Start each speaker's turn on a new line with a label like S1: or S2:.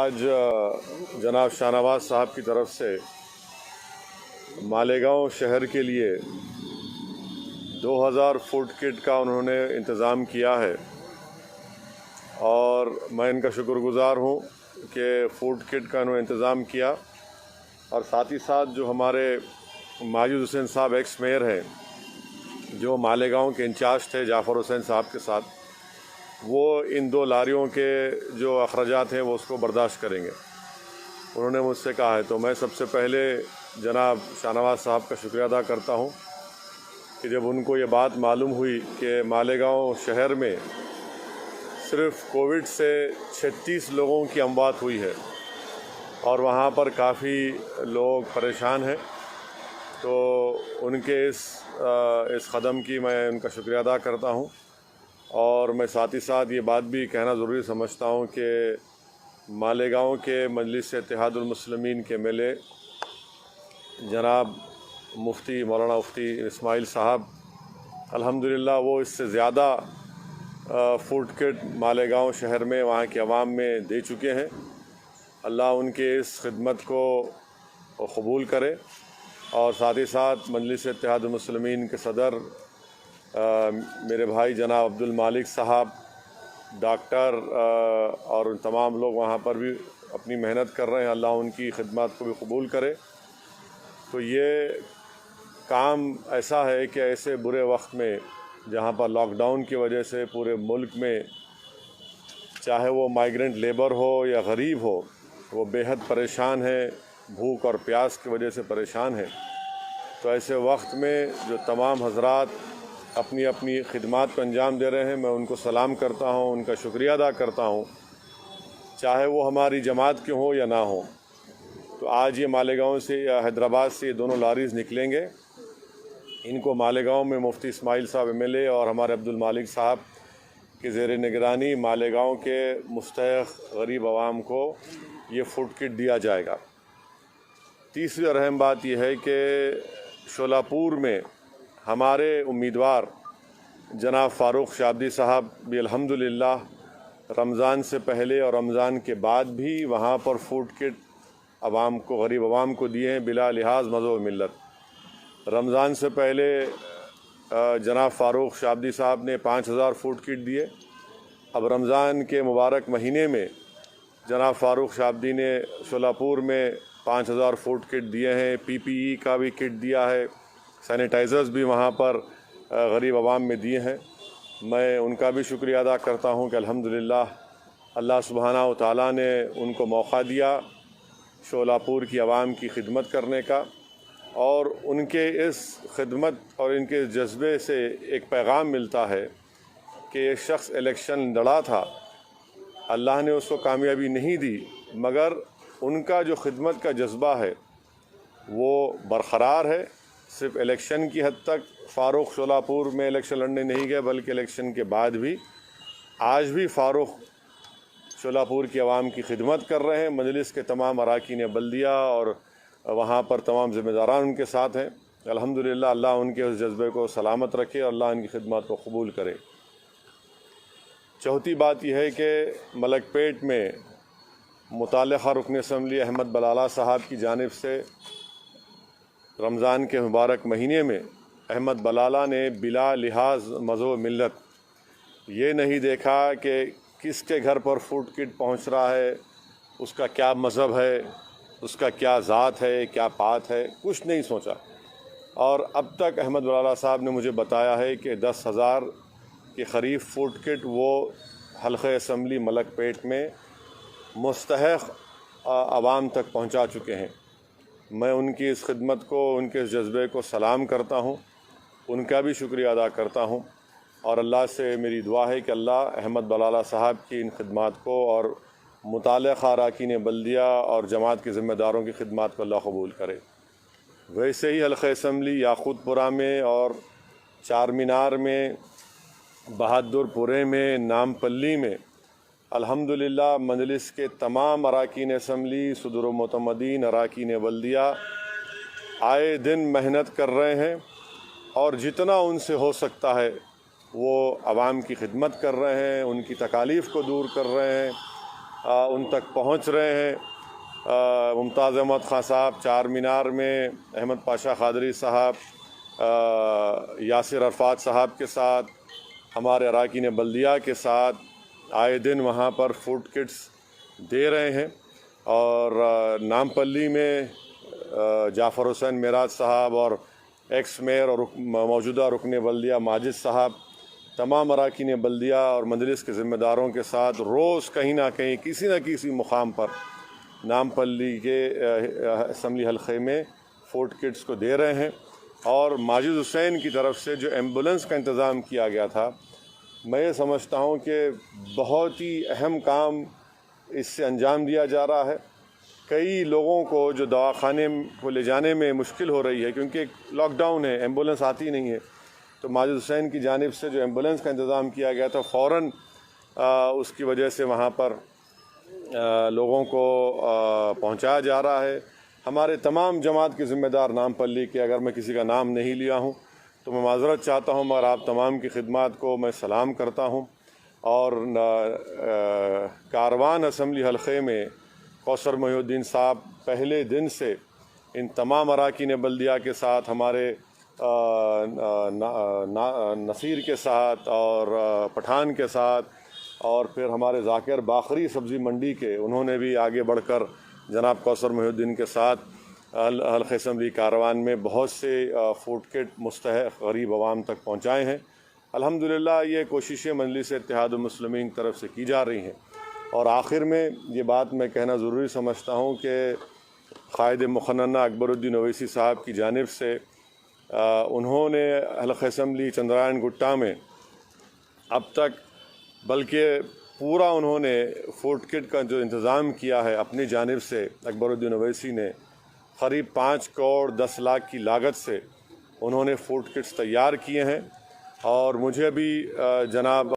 S1: آج جناب شاہ نواز صاحب کی طرف سے مالیگاؤں شہر کے لیے 2000 فوڈ کٹ کا انہوں نے انتظام کیا ہے اور میں ان کا شکر گزار ہوں کہ فوڈ کٹ کا انہوں نے انتظام کیا، اور ساتھ ہی ساتھ جو ہمارے ماجد حسین صاحب ایکس میئر ہیں جو مالیگاؤں کے انچارج تھے جعفر حسین صاحب کے ساتھ، وہ ان 2 لاریوں کے جو اخراجات ہیں وہ اس کو برداشت کریں گے، انہوں نے مجھ سے کہا ہے۔ تو میں سب سے پہلے جناب شاہ نواز صاحب کا شکریہ ادا کرتا ہوں کہ جب ان کو یہ بات معلوم ہوئی کہ مالیگاؤں شہر میں صرف کووڈ سے 36 لوگوں کی اموات ہوئی ہے اور وہاں پر کافی لوگ پریشان ہیں، تو ان کے اس قدم کی میں ان کا شکریہ ادا کرتا ہوں۔ اور میں ساتھ ہی ساتھ یہ بات بھی کہنا ضروری سمجھتا ہوں کہ مالیگاؤں کے مجلس اتحاد المسلمین کے ایم ایل اے جناب مفتی مولانا مفتی اسماعیل صاحب، الحمدللہ وہ اس سے زیادہ فوڈ کٹ مالیگاؤں شہر میں وہاں کے عوام میں دے چکے ہیں۔ اللہ ان کے اس خدمت کو قبول کرے، اور ساتھ ہی ساتھ مجلس اتحاد المسلمین کے صدر میرے بھائی جناب عبد المالک صاحب، ڈاکٹر اور تمام لوگ وہاں پر بھی اپنی محنت کر رہے ہیں، اللہ ان کی خدمات کو بھی قبول کرے۔ تو یہ کام ایسا ہے کہ ایسے برے وقت میں جہاں پر لاک ڈاؤن کی وجہ سے پورے ملک میں چاہے وہ مائیگرنٹ لیبر ہو یا غریب ہو، وہ بے حد پریشان ہے، بھوک اور پیاس کی وجہ سے پریشان ہے۔ تو ایسے وقت میں جو تمام حضرات اپنی اپنی خدمات کو انجام دے رہے ہیں، میں ان کو سلام کرتا ہوں، ان کا شکریہ ادا کرتا ہوں، چاہے وہ ہماری جماعت کے ہوں یا نہ ہوں۔ تو آج یہ مالیگاؤں سے یا حیدرآباد سے یہ دونوں لاریز نکلیں گے، ان کو مالیگاؤں میں مفتی اسماعیل صاحب ایم ایل اے اور ہمارے عبد المالک صاحب کے زیر نگرانی مالیگاؤں کے مستحق غریب عوام کو یہ فوڈ کٹ دیا جائے گا۔ تیسری اور اہم بات یہ ہے کہ شولہ پور میں ہمارے امیدوار جناب فاروق شابدی صاحب بھی الحمدللہ رمضان سے پہلے اور رمضان کے بعد بھی وہاں پر فوڈ کٹ عوام کو، غریب عوام کو دیے ہیں بلا لحاظ مذہب و ملت۔ رمضان سے پہلے جناب فاروق شابدی صاحب نے 5000 فوڈ کٹ دیے۔ اب رمضان کے مبارک مہینے میں جناب فاروق شابدی نے شولہ پور میں 5000 فوڈ کٹ دیے ہیں، پی پی ای کا بھی کٹ دیا ہے، سینیٹائزرز بھی وہاں پر غریب عوام میں دیے ہیں۔ میں ان کا بھی شکریہ ادا کرتا ہوں کہ الحمدللہ اللہ سبحانہ و تعالیٰ نے ان کو موقع دیا شولہ پور کی عوام کی خدمت کرنے کا، اور ان کے اس خدمت اور ان کے جذبے سے ایک پیغام ملتا ہے کہ ایک شخص الیکشن لڑا تھا، اللہ نے اس کو کامیابی نہیں دی، مگر ان کا جو خدمت کا جذبہ ہے وہ برقرار ہے۔ صرف الیکشن کی حد تک فاروق شولہ پور میں الیکشن لڑنے نہیں گئے، بلکہ الیکشن کے بعد بھی آج بھی فاروق شولہ پور کی عوام کی خدمت کر رہے ہیں۔ مجلس کے تمام اراکین بلدیہ اور وہاں پر تمام ذمہ داران ان کے ساتھ ہیں۔ الحمدللہ اللہ ان کے اس جذبے کو سلامت رکھے اور اللہ ان کی خدمات کو قبول کرے۔ چوتھی بات یہ ہے کہ ملک پیٹ میں متعلقہ رکن اسمبلی احمد بلالہ صاحب کی جانب سے رمضان کے مبارک مہینے میں احمد بلالہ نے بلا لحاظ مذہب و ملت یہ نہیں دیکھا کہ کس کے گھر پر فوڈ کٹ پہنچ رہا ہے، اس کا کیا مذہب ہے، اس کا کیا ذات ہے، کیا پات ہے، کچھ نہیں سوچا۔ اور اب تک احمد بلالہ صاحب نے مجھے بتایا ہے کہ 10,000 کے قریب فوڈ کٹ وہ حلقہ اسمبلی ملک پیٹ میں مستحق عوام تک پہنچا چکے ہیں۔ میں ان کی اس خدمت کو، ان کے اس جذبے کو سلام کرتا ہوں، ان کا بھی شکریہ ادا کرتا ہوں، اور اللہ سے میری دعا ہے کہ اللہ احمد بلالہ صاحب کی ان خدمات کو اور متعلقہ اراکین بلدیہ اور جماعت کے ذمہ داروں کی خدمات کو اللہ قبول کرے۔ ویسے ہی حلقہ اسمبلی یاقوت پورہ میں اور چار مینار میں، بہادر پورے میں، نام پلی میں الحمدللہ مجلس کے تمام اراکین اسمبلی، صدور و معتمدین، اراکین بلدیہ آئے دن محنت کر رہے ہیں، اور جتنا ان سے ہو سکتا ہے وہ عوام کی خدمت کر رہے ہیں، ان کی تکالیف کو دور کر رہے ہیں، ان تک پہنچ رہے ہیں۔ ممتاز احمد خان صاحب چار مینار میں، احمد پاشا قادری صاحب، یاسر عرفات صاحب کے ساتھ، ہمارے اراکین بلدیہ کے ساتھ آئے دن وہاں پر فوڈ کٹس دے رہے ہیں۔ اور نامپلی میں جعفر حسین معراج صاحب اور ایکس میئر اور موجودہ رکن بلدیہ ماجد صاحب، تمام اراکین بلدیہ اور مجلس کے ذمہ داروں کے ساتھ روز کہیں نہ کہیں کسی نہ کسی مقام پر نامپلی کے اسمبلی حلقے میں فوڈ کٹس کو دے رہے ہیں۔ اور ماجد حسین کی طرف سے جو ایمبولنس کا انتظام کیا گیا تھا، میں یہ سمجھتا ہوں کہ بہت ہی اہم کام اس سے انجام دیا جا رہا ہے۔ کئی لوگوں کو جو دواخانے کو لے جانے میں مشکل ہو رہی ہے، کیونکہ لاک ڈاؤن ہے، ایمبولنس آتی نہیں ہے، تو ماجد حسین کی جانب سے جو ایمبولنس کا انتظام کیا گیا تھا، فوراً اس کی وجہ سے وہاں پر لوگوں کو پہنچایا جا رہا ہے۔ ہمارے تمام جماعت کے ذمہ دار نامپلی کے، اگر میں کسی کا نام نہیں لیا ہوں تو میں معذرت چاہتا ہوں، مگر آپ تمام کی خدمات کو میں سلام کرتا ہوں۔ اور کاروان اسمبلی حلقے میں کوثر محی الدین صاحب پہلے دن سے ان تمام اراکین بلدیہ کے ساتھ، ہمارے نصیر کے ساتھ اور پٹھان کے ساتھ، اور پھر ہمارے ذاکر باقری سبزی منڈی کے، انہوں نے بھی آگے بڑھ کر جناب کوثر محی الدین کے ساتھ حلقہ اسمبلی کاروان میں بہت سے فوڈ کٹ مستحق غریب عوام تک پہنچائے ہیں۔ الحمدللہ یہ کوششیں مجلس اتحاد المسلمین کی طرف سے کی جا رہی ہیں۔ اور آخر میں یہ بات میں کہنا ضروری سمجھتا ہوں کہ قائد مقننہ اکبر الدین اویسی صاحب کی جانب سے انہوں نے حلقہ اسمبلی چندرائن گٹا میں اب تک، بلکہ پورا انہوں نے فوڈ کٹ کا جو انتظام کیا ہے اپنی جانب سے، اکبر الدین اویسی نے قریب 5 کروڑ 10 لاکھ کی لاگت سے انہوں نے فوڈ کٹس تیار کیے ہیں۔ اور مجھے بھی جناب